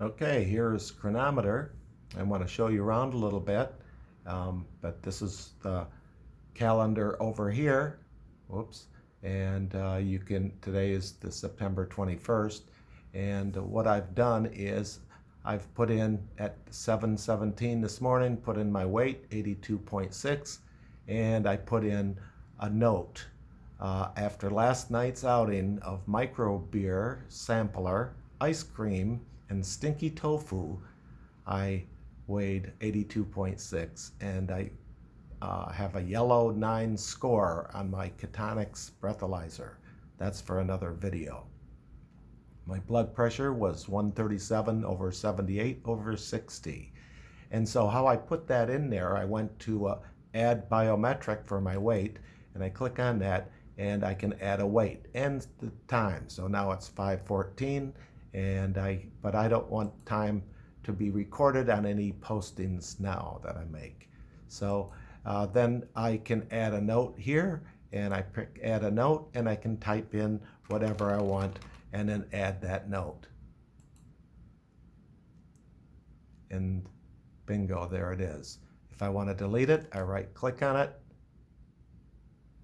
Okay, here's Cronometer. I want to show you around a little bit, but this is the calendar over here. Whoops. And today is the September 21st. And what I've done is I've put in at 7:17 this morning, put in my weight, 82.6, and I put in a note. After last night's outing of micro beer, sampler, ice cream, and stinky tofu, I weighed 82.6, and I have a yellow 9 score on my Ketonics breathalyzer. That's for another video. My blood pressure was 137/78/60. And so how I put that in there, I went to add biometric for my weight, and I click on that, and I can add a weight and the time. So now it's 5:14, but I don't want time to be recorded on any postings now that I make. So then I can add a note here, and I pick add a note, and I can type in whatever I want and then add that note. And bingo, there it is. If I want to delete it, I right click on it,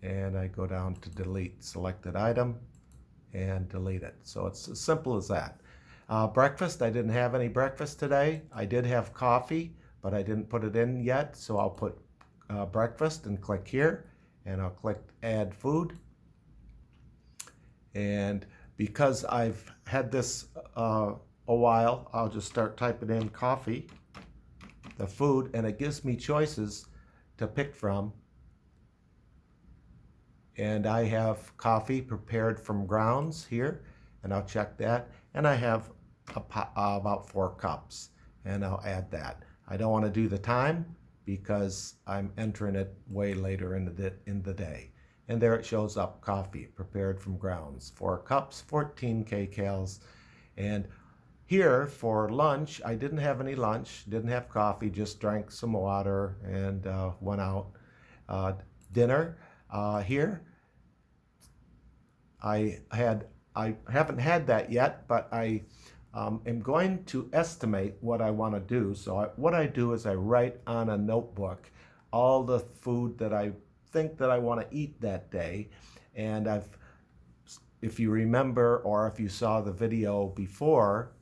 and I go down to delete selected item and delete it. So it's as simple as that. Breakfast, I didn't have any breakfast today. I did have coffee, but I didn't put it in yet. So I'll put breakfast and click here, and I'll click add food. And because I've had this a while, I'll just start typing in coffee, the food, and it gives me choices to pick from. And I have coffee prepared from grounds here, and I'll check that. And I have about 4 cups, and I'll add that. I don't want to do the time because I'm entering it way later in the day. And there it shows up, coffee prepared from grounds, 4 cups, 14 kcals. And here for lunch, I didn't have any lunch, didn't have coffee, just drank some water and went out. Dinner here, I haven't had that yet, but I am going to estimate what I want to do. So what I do is I write on a notebook all the food that I think that I want to eat that day. And if you remember, or if you saw the video before,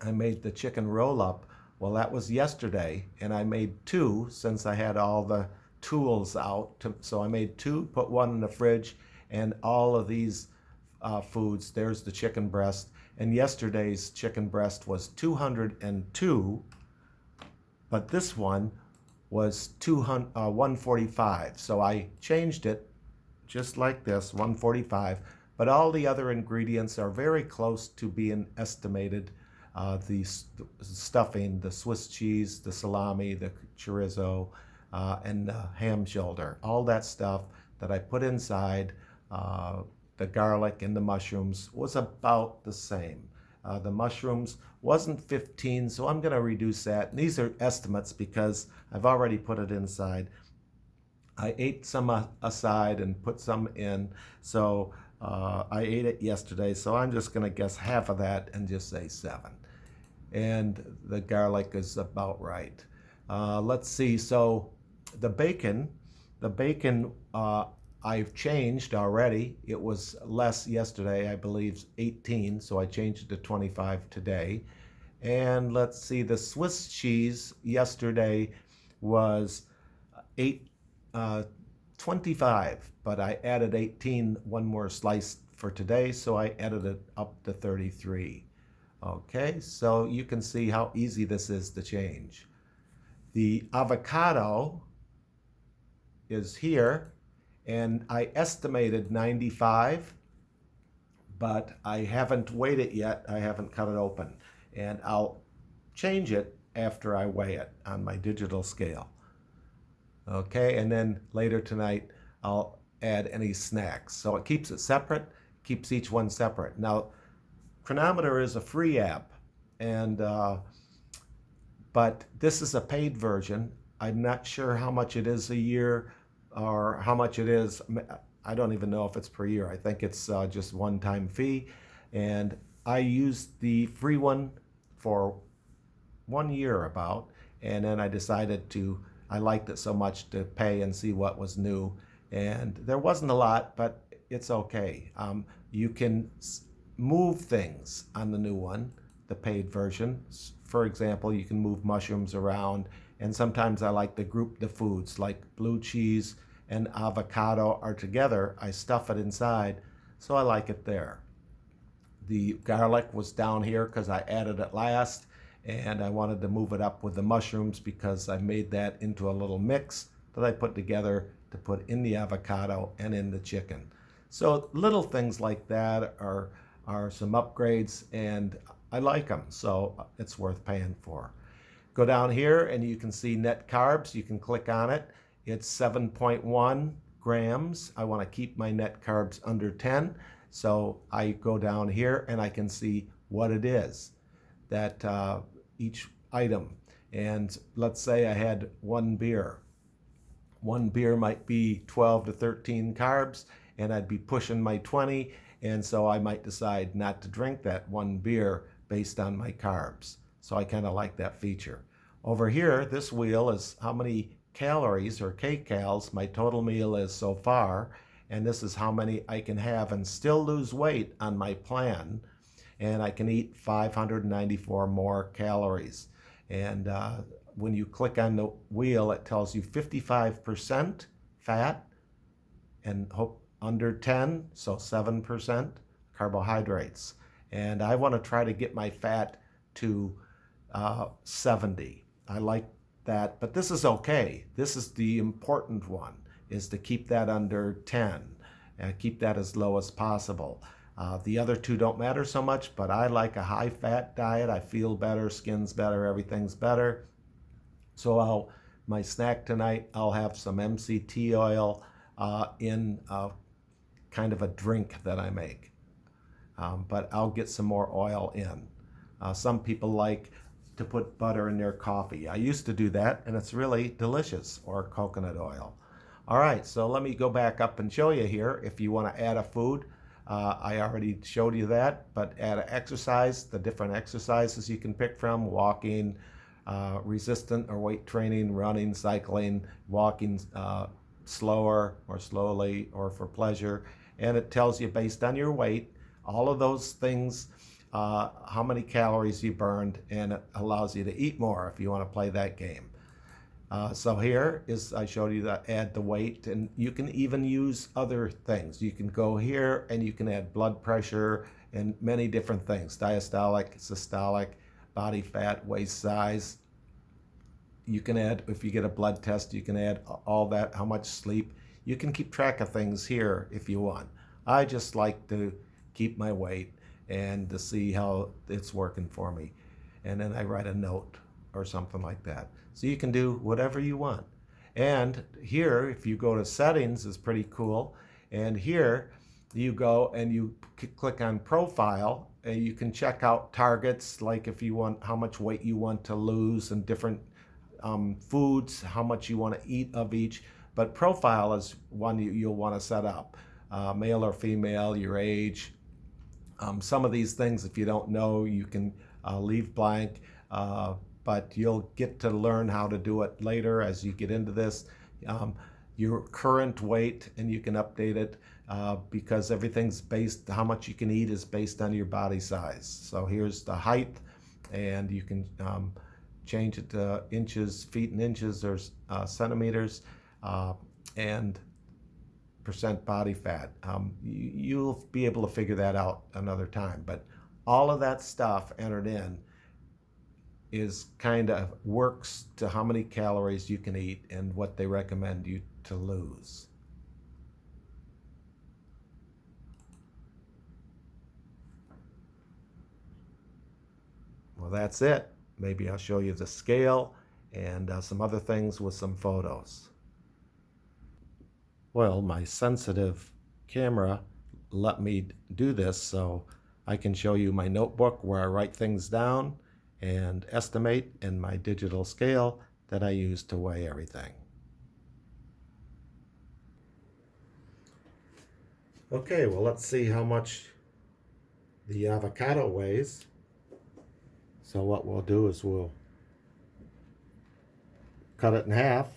I made the chicken roll-up. Well, that was yesterday, and I made 2 since I had all the tools out. So I made 2, put 1 in the fridge, and all of these foods, there's the chicken breast. And yesterday's chicken breast was 202, but this one was 145. So I changed it just like this, 145. But all the other ingredients are very close to being estimated. The stuffing, the Swiss cheese, the salami, the chorizo, and the ham shoulder, all that stuff that I put inside, the garlic and the mushrooms was about the same. The mushrooms wasn't 15, so I'm going to reduce that. And these are estimates because I've already put it inside. I ate some aside and put some in, so I ate it yesterday, so I'm just going to guess half of that and just say 7. And the garlic is about right. Let's see, so the bacon I've changed already. It was less yesterday, I believe 18, so I changed it to 25 today. And let's see, the Swiss cheese yesterday was 25, but I added 18, 1 more slice for today, so I added it up to 33. Okay, so you can see how easy this is to change. The avocado is here, and I estimated 95, but I haven't weighed it yet. I haven't cut it open, and I'll change it after I weigh it on my digital scale. Okay, and then later tonight I'll add any snacks. So it keeps it separate, keeps each one separate. Now, Cronometer is a free app, and but this is a paid version. I'm not sure how much it is a year or how much it is. I don't even know if it's per year. I think it's just one-time fee. And I used the free one for 1 year about, and then I decided I liked it so much to pay and see what was new. And there wasn't a lot, but it's okay. You can move things on the new one, the paid version. For example, you can move mushrooms around, and sometimes I like to group the foods, like blue cheese and avocado are together. I stuff it inside, so I like it there. The garlic was down here because I added it last, and I wanted to move it up with the mushrooms because I made that into a little mix that I put together to put in the avocado and in the chicken. So little things like that are some upgrades, and I like them, so it's worth paying for. Go down here and you can see net carbs. You can click on it. It's 7.1 grams. I want to keep my net carbs under 10. So I go down here and I can see what it is, that each item. And let's say I had one beer. One beer might be 12 to 13 carbs, and I'd be pushing my 20. And so I might decide not to drink that one beer based on my carbs. So I kind of like that feature. Over here, this wheel is how many calories or kcals my total meal is so far. And this is how many I can have and still lose weight on my plan. And I can eat 594 more calories. And when you click on the wheel, it tells you 55% fat and under 10, so 7% carbohydrates. And I want to try to get my fat to 70. I like that, but this is okay. This is the important one, is to keep that under 10 and keep that as low as possible. The other two don't matter so much, but I like a high fat diet. I feel better, skin's better, everything's better. So my snack tonight, I'll have some MCT oil in kind of a drink that I make. But I'll get some more oil in. Some people like to put butter in their coffee. I used to do that, and it's really delicious, or coconut oil. All right, so let me go back up and show you here. If you want to add a food, I already showed you that, but add an exercise, the different exercises you can pick from: walking, resistant or weight training, running, cycling, walking slower or slowly or for pleasure. And it tells you based on your weight, all of those things, how many calories you burned, and it allows you to eat more if you want to play that game. So here is, I showed you that add the weight, and you can even use other things. You can go here and you can add blood pressure and many different things: diastolic, systolic, body fat, waist size. You can add, if you get a blood test, you can add all that, how much sleep. You can keep track of things here if you want. I just like to keep my weight and to see how it's working for me. And then I write a note or something like that. So you can do whatever you want. And here, if you go to settings, is pretty cool. And here you go and you click on profile, and you can check out targets, like if you want, how much weight you want to lose, and different foods, how much you want to eat of each. But profile is one you'll want to set up. Male or female, your age. Some of these things, if you don't know, you can leave blank, but you'll get to learn how to do it later as you get into this. Your current weight, and you can update it because everything's based, how much you can eat is based on your body size. So here's the height, and you can change it to inches, feet and inches, or centimeters, and percent body fat. You'll be able to figure that out another time, but all of that stuff entered in is kind of works to how many calories you can eat and what they recommend you to lose. Well, that's it. Maybe I'll show you the scale and some other things with some photos. Well, my sensitive camera let me do this, so I can show you my notebook where I write things down and estimate, and my digital scale that I use to weigh everything. Okay, well, let's see how much the avocado weighs. So what we'll do is we'll cut it in half.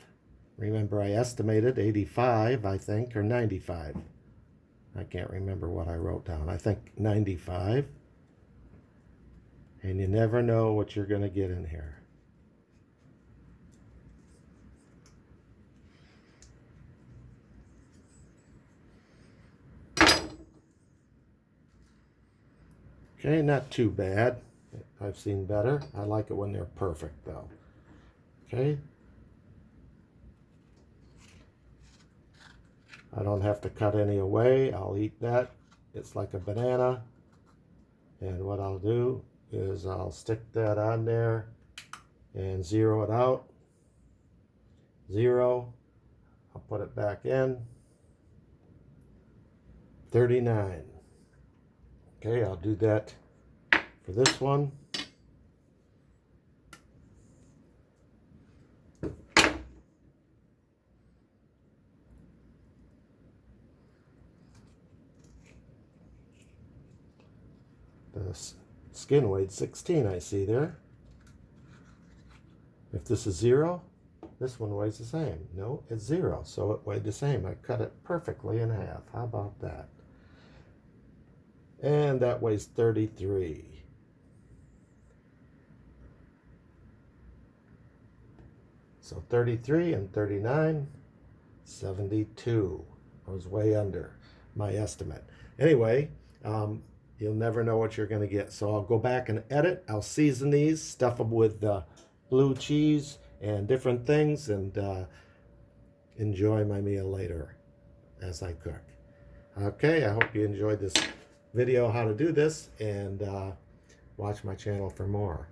Remember, I estimated 85, I think, or 95. I can't remember what I wrote down. I think 95. And you never know what you're going to get in here. Okay, not too bad. I've seen better. I like it when they're perfect, though. Okay. I don't have to cut any away. I'll eat that. It's like a banana. And what I'll do is I'll stick that on there and zero it out. 0. I'll put it back in. 39. Okay, I'll do that for this one. The skin weighed 16, I see there. If this is 0, this one weighs the same. No, it's 0, so it weighed the same. I cut it perfectly in half. How about that? And that weighs 33. So 33 and 39, 72. I was way under my estimate. Anyway, you'll never know what you're going to get. So I'll go back and edit. I'll season these, stuff them with blue cheese and different things, and enjoy my meal later as I cook. Okay, I hope you enjoyed this video how to do this, and watch my channel for more.